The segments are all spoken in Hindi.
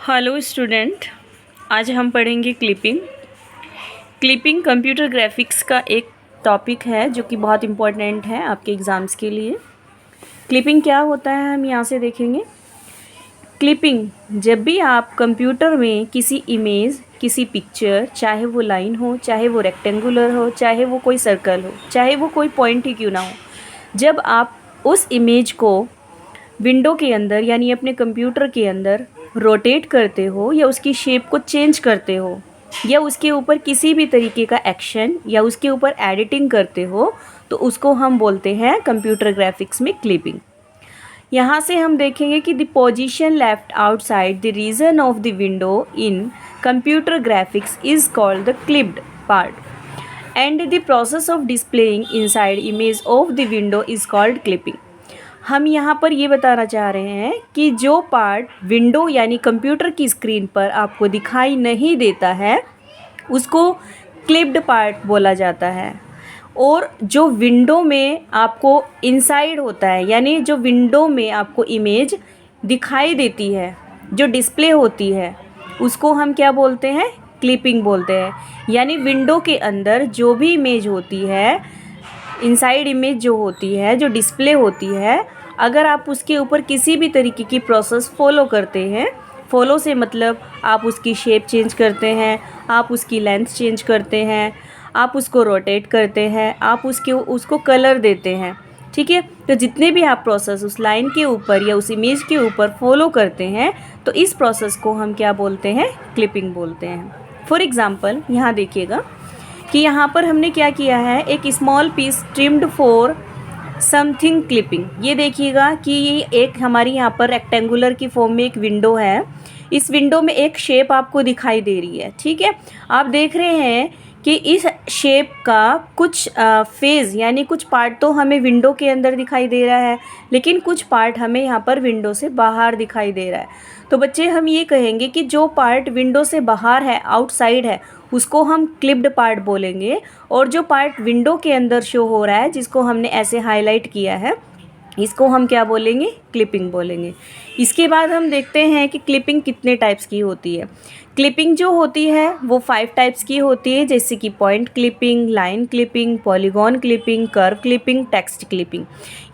हेलो स्टूडेंट, आज हम पढ़ेंगे क्लिपिंग। क्लिपिंग कंप्यूटर ग्राफिक्स का एक टॉपिक है जो कि बहुत इम्पोर्टेंट है आपके एग्ज़ाम्स के लिए। क्लिपिंग क्या होता है हम यहाँ से देखेंगे। क्लिपिंग, जब भी आप कंप्यूटर में किसी इमेज, किसी पिक्चर, चाहे वो लाइन हो, चाहे वो रेक्टेंगुलर हो, चाहे वो कोई सर्कल हो, चाहे वो कोई पॉइंट ही क्यों ना हो, जब आप उस इमेज को विंडो के अंदर यानी अपने कंप्यूटर के अंदर रोटेट करते हो या उसकी शेप को चेंज करते हो या उसके ऊपर किसी भी तरीके का एक्शन या उसके ऊपर एडिटिंग करते हो तो उसको हम बोलते हैं कंप्यूटर ग्राफिक्स में क्लिपिंग। यहाँ से हम देखेंगे कि the position left outside the region of the window in computer graphics is called the clipped part and the process of displaying inside image of the window is called clipping. हम यहाँ पर ये बताना चाह रहे हैं कि जो पार्ट विंडो यानी कंप्यूटर की स्क्रीन पर आपको दिखाई नहीं देता है उसको क्लिप्ड पार्ट बोला जाता है, और जो विंडो में आपको इनसाइड होता है यानी जो विंडो में आपको इमेज दिखाई देती है, जो डिस्प्ले होती है, उसको हम क्या बोलते हैं, क्लिपिंग बोलते हैं। यानी विंडो के अंदर जो भी इमेज होती है, इनसाइड इमेज जो होती है, जो डिस्प्ले होती है, अगर आप उसके ऊपर किसी भी तरीके की प्रोसेस फॉलो करते हैं, फॉलो से मतलब आप उसकी शेप चेंज करते हैं, आप उसकी लेंथ चेंज करते हैं, आप उसको रोटेट करते हैं, आप उसको कलर देते हैं, ठीक है। तो जितने भी आप प्रोसेस उस लाइन के ऊपर या उस इमेज के ऊपर फॉलो करते हैं तो इस प्रोसेस को हम क्या बोलते हैं, क्लिपिंग बोलते हैं। फॉर एग्ज़ाम्पल यहाँ देखिएगा कि यहाँ पर हमने क्या किया है, एक small piece trimmed for something clipping. ये देखिएगा कि ये एक हमारी यहाँ पर रेक्टेंगुलर की फॉर्म में एक विंडो है। इस विंडो में एक शेप आपको दिखाई दे रही है, ठीक है। आप देख रहे हैं कि इस शेप का कुछ फेज़ यानी कुछ पार्ट तो हमें विंडो के अंदर दिखाई दे रहा है, लेकिन कुछ पार्ट हमें यहाँ पर विंडो से बाहर दिखाई दे रहा है। तो बच्चे हम ये कहेंगे कि जो पार्ट विंडो से बाहर है, आउटसाइड है, उसको हम क्लिप्ड पार्ट बोलेंगे, और जो पार्ट विंडो के अंदर शो हो रहा है जिसको हमने ऐसे हाईलाइट किया है, इसको हम क्या बोलेंगे, क्लिपिंग बोलेंगे। इसके बाद हम देखते हैं कि क्लिपिंग कितने टाइप्स की होती है। क्लिपिंग जो होती है वो 5 टाइप्स की होती है, जैसे कि point clipping, line clipping, polygon clipping, curve clipping, text clipping.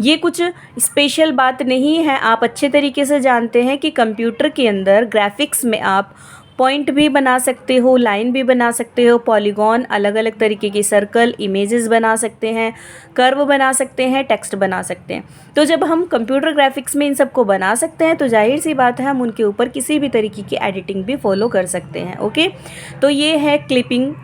ये कुछ स्पेशल बात नहीं है, आप अच्छे तरीके से जानते हैं कि कंप्यूटर के अंदर ग्राफिक्स में आप पॉइंट भी बना सकते हो, लाइन भी बना सकते हो, पॉलीगॉन, अलग अलग तरीके के सर्कल, इमेजेस बना सकते हैं, कर्व बना सकते हैं, टेक्स्ट बना सकते हैं। तो जब हम कंप्यूटर ग्राफिक्स में इन सबको बना सकते हैं तो जाहिर सी बात है हम उनके ऊपर किसी भी तरीके की एडिटिंग भी फॉलो कर सकते हैं। ओके, तो ये है क्लिपिंग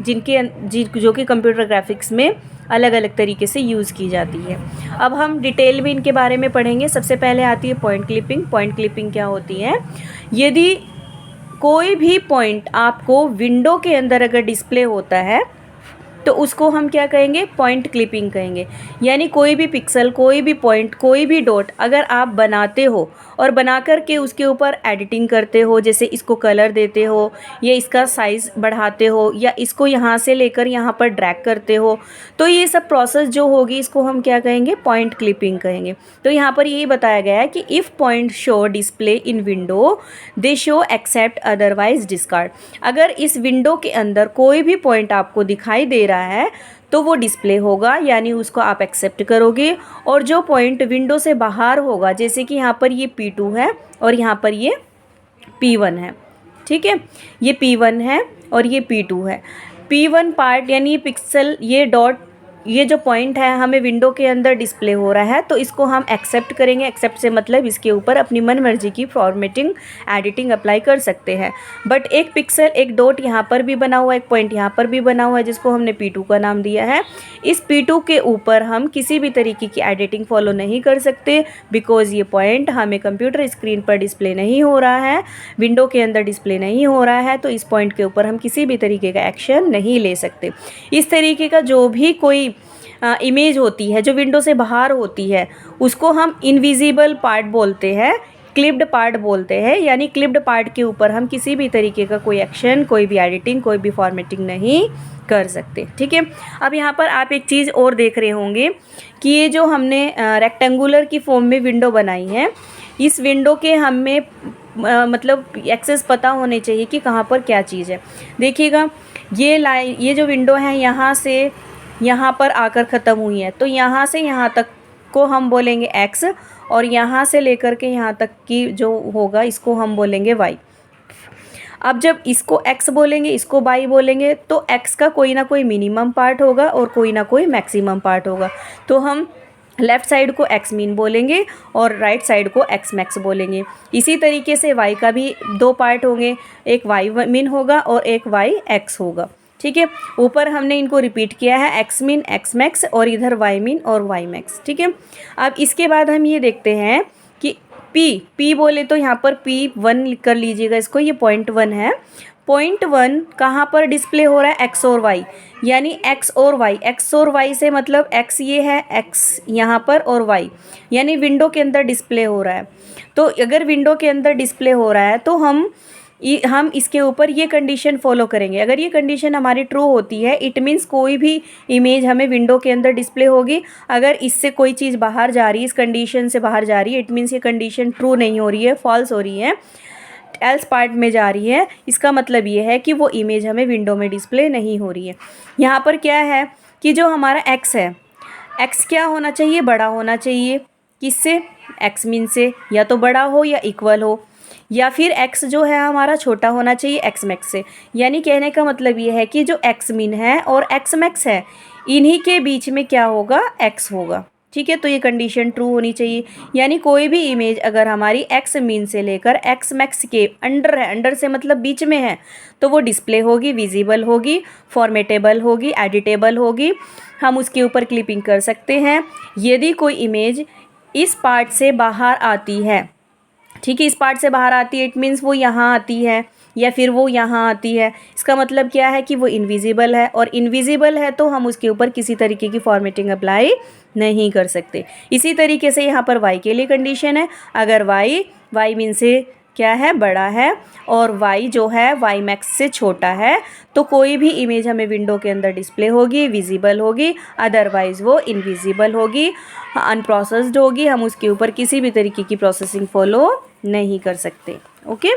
जो कि कंप्यूटर ग्राफिक्स में अलग अलग तरीके से यूज़ की जाती है। अब हम डिटेल में इनके बारे में पढ़ेंगे। सबसे पहले आती है पॉइंट क्लिपिंग। पॉइंट क्लिपिंग क्या होती है, यदि कोई भी पॉइंट आपको विंडो के अंदर अगर डिस्प्ले होता है तो उसको हम क्या कहेंगे, पॉइंट क्लिपिंग कहेंगे। यानी कोई भी पिक्सल, कोई भी पॉइंट, कोई भी डॉट अगर आप बनाते हो और बना कर के उसके ऊपर एडिटिंग करते हो, जैसे इसको कलर देते हो या इसका साइज़ बढ़ाते हो या इसको यहाँ से लेकर यहाँ पर ड्रैग करते हो, तो ये सब प्रोसेस जो होगी इसको हम क्या कहेंगे, पॉइंट क्लिपिंग कहेंगे। तो यहाँ पर यही बताया गया है कि if point show display in window they show except otherwise discard. अगर इस विंडो के अंदर कोई भी पॉइंट आपको दिखाई दे रहा है तो वो डिस्प्ले होगा, यानी उसको आप एक्सेप्ट करोगे। और जो पॉइंट विंडो से बाहर होगा, जैसे कि यहाँ पर ये P2 है और यहाँ पर ये P1 है, ठीक है, ये P1 है और ये P2 है। P1 पार्ट यानी ये पिक्सल, ये डॉट, ये जो पॉइंट है हमें विंडो के अंदर डिस्प्ले हो रहा है तो इसको हम एक्सेप्ट करेंगे। एक्सेप्ट से मतलब इसके ऊपर अपनी मन मर्जी की फॉर्मेटिंग, एडिटिंग अप्लाई कर सकते हैं। बट एक पिक्सल, एक डॉट यहाँ पर भी बना हुआ है, एक पॉइंट यहाँ पर भी बना हुआ है जिसको हमने P2 का नाम दिया है। इस P2 के ऊपर हम किसी भी तरीके की एडिटिंग फॉलो नहीं कर सकते, बिकॉज ये पॉइंट हमें कंप्यूटर स्क्रीन पर डिस्प्ले नहीं हो रहा है, विंडो के अंदर डिस्प्ले नहीं हो रहा है, तो इस पॉइंट के ऊपर हम किसी भी तरीके का एक्शन नहीं ले सकते। इस तरीके का जो भी कोई इमेज होती है जो विंडो से बाहर होती है उसको हम इनविजिबल पार्ट बोलते हैं, क्लिप्ड पार्ट बोलते हैं। यानी क्लिप्ड पार्ट के ऊपर हम किसी भी तरीके का कोई एक्शन, कोई भी एडिटिंग, कोई भी फॉर्मेटिंग नहीं कर सकते, ठीक है। अब यहाँ पर आप एक चीज़ और देख रहे होंगे कि ये जो हमने रेक्टेंगुलर की फॉर्म में विंडो बनाई है, इस विंडो के हमें मतलब एक्सेस पता होने चाहिए कि कहाँ पर क्या चीज़ है। देखिएगा ये लाइन, ये जो विंडो है यहाँ से यहाँ पर आकर ख़त्म हुई है, तो यहाँ से यहाँ तक को हम बोलेंगे x, और यहाँ से लेकर के यहाँ तक की जो होगा इसको हम बोलेंगे y। अब जब इसको x बोलेंगे, इसको y बोलेंगे, तो x का कोई ना कोई मिनिमम पार्ट होगा और कोई ना कोई मैक्सिमम पार्ट होगा। तो हम लेफ़्ट साइड को x मीन बोलेंगे और राइट साइड को x मैक्स बोलेंगे। इसी तरीके से y का भी दो पार्ट होंगे, एक y मीन होगा और एक y x होगा। ठीक है, ऊपर हमने इनको रिपीट किया है, x मीन x मैक्स और इधर y मीन और y मैक्स। ठीक है, अब इसके बाद हम ये देखते हैं कि p बोले तो यहाँ पर p1 लिख कर लीजिएगा इसको, ये .1 है। .1 कहाँ पर डिस्प्ले हो रहा है, x और y, यानी x और y से मतलब x ये है, x यहाँ पर और y यानी विंडो के अंदर डिस्प्ले हो रहा है। तो अगर विंडो के अंदर डिस्प्ले हो रहा है तो हम इसके ऊपर ये कंडीशन फॉलो करेंगे। अगर ये कंडीशन हमारी ट्रू होती है, इट मीन्स कोई भी इमेज हमें विंडो के अंदर डिस्प्ले होगी। अगर इससे कोई चीज़ बाहर जा रही है, इस कंडीशन से बाहर जा रही है, इट मीन्स ये कंडीशन ट्रू नहीं हो रही है, फॉल्स हो रही है, एल्स पार्ट में जा रही है। इसका मतलब ये है कि वो इमेज हमें विंडो में डिस्प्ले नहीं हो रही है। यहाँ पर क्या है कि जो हमारा x है, x क्या होना चाहिए, बड़ा होना चाहिए। किससे, x मीन से, या तो बड़ा हो या इक्वल हो, या फिर x जो है हमारा छोटा होना चाहिए x मैक्स से। यानी कहने का मतलब ये है कि जो x मीन है और x मैक्स है, इन्हीं के बीच में क्या होगा, x होगा। ठीक है, तो ये कंडीशन ट्रू होनी चाहिए। यानी कोई भी इमेज अगर हमारी x मीन से लेकर x मैक्स के अंडर है, अंडर से मतलब बीच में है, तो वो डिस्प्ले होगी, विजिबल होगी, फॉर्मेटेबल होगी, एडिटेबल होगी। हम उसके ऊपर क्लिपिंग कर सकते हैं। यदि कोई इमेज इस पार्ट से बाहर आती है, ठीक है, इस पार्ट से बाहर आती है, इट मीन्स वो यहाँ आती है या फिर वो यहाँ आती है, इसका मतलब क्या है कि वो इनविजिबल है, और इनविजिबल है तो हम उसके ऊपर किसी तरीके की फॉर्मेटिंग अप्लाई नहीं कर सकते। इसी तरीके से यहाँ पर y के लिए कंडीशन है, अगर y मीन से क्या है, बड़ा है, और y जो है y मैक्स से छोटा है, तो कोई भी इमेज हमें विंडो के अंदर डिस्प्ले होगी, विजिबल होगी, अदरवाइज़ वो इनविजिबल होगी, अनप्रोसेस्ड होगी। हम उसके ऊपर किसी भी तरीके की प्रोसेसिंग फॉलो नहीं कर सकते। ओके,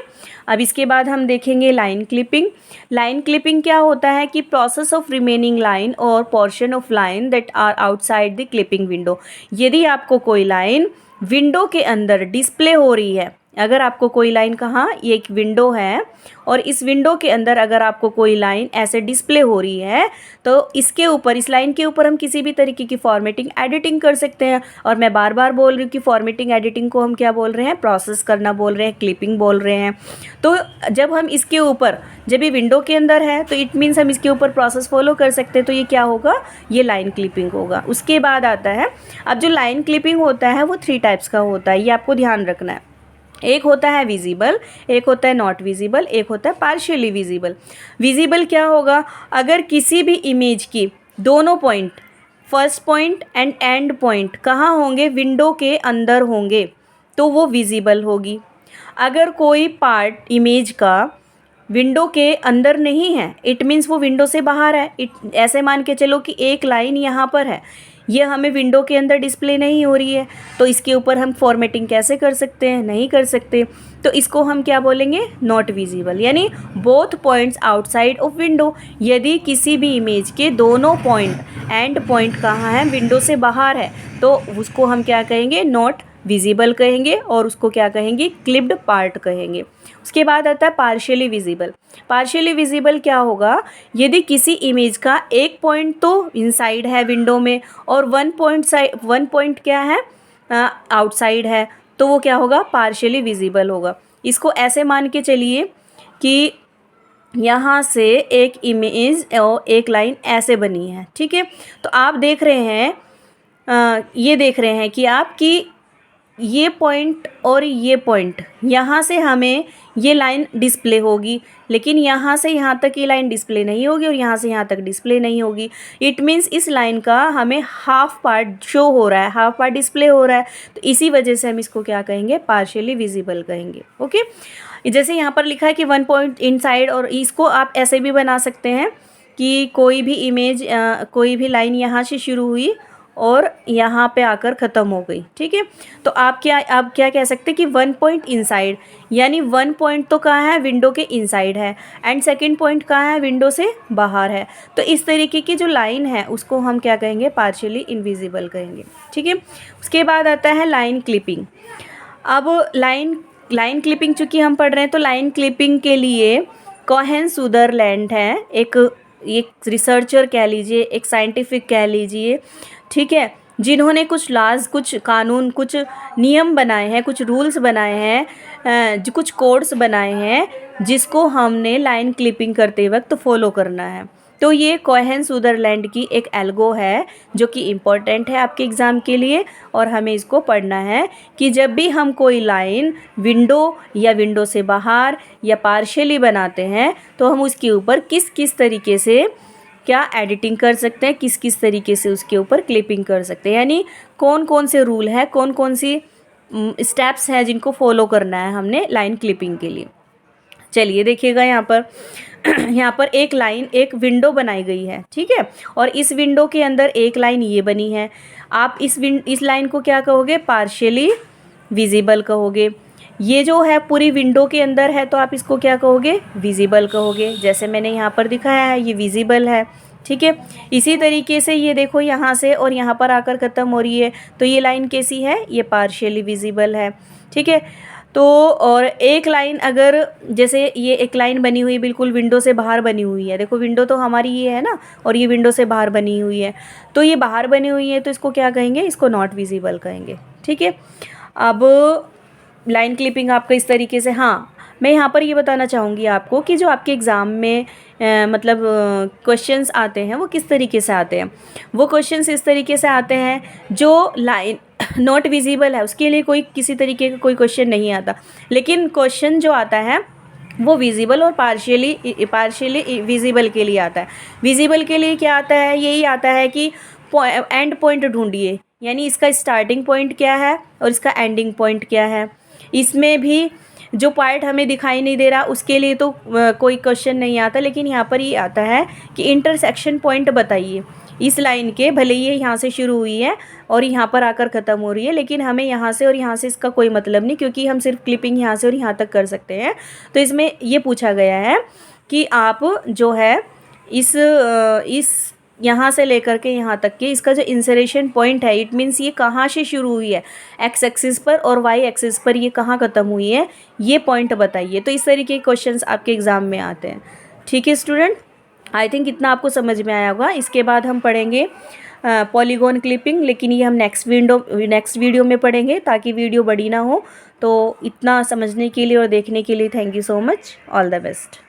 अब इसके बाद हम देखेंगे लाइन क्लिपिंग। लाइन क्लिपिंग क्या होता है कि प्रोसेस ऑफ रिमेनिंग लाइन और portion of line that are outside the clipping window. यदि आपको कोई लाइन विंडो के अंदर डिस्प्ले हो रही है, अगर आपको कोई लाइन, कहाँ, ये एक विंडो है और इस विंडो के अंदर अगर आपको कोई लाइन ऐसे डिस्प्ले हो रही है, तो इसके ऊपर, इस लाइन के ऊपर हम किसी भी तरीके की फॉर्मेटिंग एडिटिंग कर सकते हैं। और मैं बार बार बोल रही हूँ कि फॉर्मेटिंग एडिटिंग को हम क्या बोल रहे हैं, प्रोसेस करना बोल रहे हैं, क्लिपिंग बोल रहे हैं। तो जब हम इसके ऊपर, जब ये विंडो के अंदर है तो इट मीन्स हम इसके ऊपर प्रोसेस फॉलो कर सकते हैं, तो ये क्या होगा, ये लाइन क्लिपिंग होगा। उसके बाद आता है, अब जो लाइन क्लिपिंग होता है वो 3 टाइप्स का होता है, ये आपको ध्यान रखना है। एक होता है विजिबल, एक होता है नॉट विजिबल, एक होता है पार्शियली विजिबल। विजिबल क्या होगा, अगर किसी भी इमेज की दोनों point, first point and and point कहाँ होंगे, विंडो के अंदर होंगे, तो वो विजिबल होगी। अगर कोई पार्ट इमेज का विंडो के अंदर नहीं है, इट मीन्स वो विंडो से बाहर है। ऐसे मान के चलो कि एक लाइन यहाँ पर है, ये हमें विंडो के अंदर डिस्प्ले नहीं हो रही है, तो इसके ऊपर हम फॉर्मेटिंग कैसे कर सकते हैं, नहीं कर सकते। तो इसको हम क्या बोलेंगे, नॉट विजिबल, यानी both points outside of window. यदि किसी भी इमेज के दोनों पॉइंट, एंड पॉइंट कहाँ है, विंडो से बाहर है, तो उसको हम क्या कहेंगे, नॉट विजिबल कहेंगे, और उसको क्या कहेंगे, क्लिप्ड पार्ट कहेंगे। उसके बाद आता है पार्शियली विजिबल। पार्शियली विजिबल क्या होगा, यदि किसी इमेज का एक पॉइंट तो इनसाइड है विंडो में और वन पॉइंट क्या है, आउटसाइड है, तो वो क्या होगा, पार्शियली विजिबल होगा। इसको ऐसे मान के चलिए कि यहाँ से एक इमेज और एक लाइन ऐसे बनी है, ठीक है। तो आप देख रहे हैं, ये देख रहे हैं कि आपकी ये पॉइंट और ये पॉइंट, यहाँ से हमें ये लाइन डिस्प्ले होगी, लेकिन यहाँ से यहाँ तक ये लाइन डिस्प्ले नहीं होगी और यहाँ से यहाँ तक डिस्प्ले नहीं होगी। इट मीन्स इस लाइन का हमें हाफ पार्ट शो हो रहा है, हाफ पार्ट डिस्प्ले हो रहा है, तो इसी वजह से हम इसको क्या कहेंगे, पार्शियली विजिबल कहेंगे। ओके, जैसे यहाँ पर लिखा है कि 1 पॉइंट इनसाइड, और इसको आप ऐसे भी बना सकते हैं कि कोई भी इमेज, कोई भी लाइन यहाँ से शुरू हुई और यहाँ पे आकर ख़त्म हो गई। ठीक है, तो आप क्या कह सकते हैं कि 1 पॉइंट इनसाइड, यानी 1 पॉइंट तो कहाँ है, विंडो के इनसाइड है, एंड सेकंड पॉइंट कहाँ है, विंडो से बाहर है। तो इस तरीके की जो लाइन है उसको हम क्या कहेंगे, पार्शियली इनविजिबल कहेंगे। ठीक है, उसके बाद आता है लाइन क्लिपिंग। अब लाइन क्लिपिंग चूँकि हम पढ़ रहे हैं, तो लाइन क्लिपिंग के लिए कोहेन सुदरलैंड है, एक रिसर्चर कह लीजिए, एक साइंटिफिक कह लीजिए, ठीक है, जिन्होंने कुछ लॉज, कुछ कानून, कुछ नियम बनाए हैं, कुछ रूल्स बनाए हैं, जो कुछ कोड्स बनाए हैं जिसको हमने लाइन क्लिपिंग करते वक्त फॉलो करना है। तो ये कोहेन सुदरलैंड की एक एल्गो है जो कि इम्पॉर्टेंट है आपके एग्ज़ाम के लिए, और हमें इसको पढ़ना है कि जब भी हम कोई लाइन विंडो या विंडो से बाहर या पार्शियली बनाते हैं तो हम उसके ऊपर किस किस तरीके से क्या एडिटिंग कर सकते हैं, किस किस तरीके से उसके ऊपर क्लिपिंग कर सकते हैं, यानी कौन कौन से रूल है, कौन कौन सी स्टेप्स हैं जिनको फॉलो करना है हमने लाइन क्लिपिंग के लिए। चलिए देखिएगा यहाँ पर एक विंडो बनाई गई है। ठीक है, और इस विंडो के अंदर एक लाइन ये बनी है। आप इस लाइन को क्या कहोगे, पार्शियली विजिबल कहोगे। ये जो है पूरी विंडो के अंदर है तो आप इसको क्या कहोगे, विजिबल कहोगे। जैसे मैंने यहाँ पर दिखाया है ये विजिबल है। ठीक है, इसी तरीके से ये देखो यहाँ से और यहाँ पर आकर ख़त्म हो रही है, तो ये लाइन कैसी है, ये पार्शियली विजिबल है। ठीक है, तो और एक लाइन अगर जैसे ये एक लाइन बनी हुई बिल्कुल विंडो से बाहर बनी हुई है, देखो विंडो तो हमारी ये है ना, और ये विंडो से बाहर बनी हुई है, तो ये बाहर बनी हुई है तो इसको क्या कहेंगे, इसको नॉट विजिबल कहेंगे। ठीक है, अब लाइन क्लिपिंग आपका इस तरीके से। हाँ, मैं यहाँ पर ये बताना चाहूँगी आपको कि जो आपके एग्ज़ाम में मतलब क्वेश्चंस आते हैं वो किस तरीके से आते हैं। वो क्वेश्चंस इस तरीके से आते हैं जो लाइन नॉट विजिबल है उसके लिए कोई किसी तरीके का कोई क्वेश्चन नहीं आता, लेकिन क्वेश्चन जो आता है वो विजिबल और पार्शियली विजिबल के लिए आता है। विजिबल के लिए क्या आता है, यही आता है कि एंड पॉइंट ढूंढिए, यानी इसका स्टार्टिंग पॉइंट क्या है और इसका एंडिंग पॉइंट क्या है। इसमें भी जो पार्ट हमें दिखाई नहीं दे रहा उसके लिए तो कोई क्वेश्चन नहीं आता, लेकिन यहाँ पर ये आता है कि इंटरसेक्शन पॉइंट बताइए इस लाइन के, भले ये यहाँ से शुरू हुई है और यहाँ पर आकर ख़त्म हो रही है, लेकिन हमें यहाँ से और यहाँ से इसका कोई मतलब नहीं, क्योंकि हम सिर्फ क्लिपिंग यहाँ से और यहाँ तक कर सकते हैं। तो इसमें ये पूछा गया है कि आप जो है इस यहाँ से लेकर के यहाँ तक के इसका जो इंसरेशन पॉइंट है, इट मीन्स ये कहाँ से शुरू हुई है, एक्स एक्सिस पर और वाई एक्सिस पर ये कहाँ ख़त्म हुई है, ये पॉइंट बताइए। तो इस तरीके के क्वेश्चंस आपके एग्ज़ाम में आते हैं। ठीक है स्टूडेंट, आई थिंक इतना आपको समझ में आया होगा। इसके बाद हम पढ़ेंगे पॉलीगॉन क्लिपिंग, लेकिन ये हम नेक्स्ट वीडियो में पढ़ेंगे ताकि वीडियो बड़ी ना हो। तो इतना समझने के लिए और देखने के लिए thank you so much, all the best.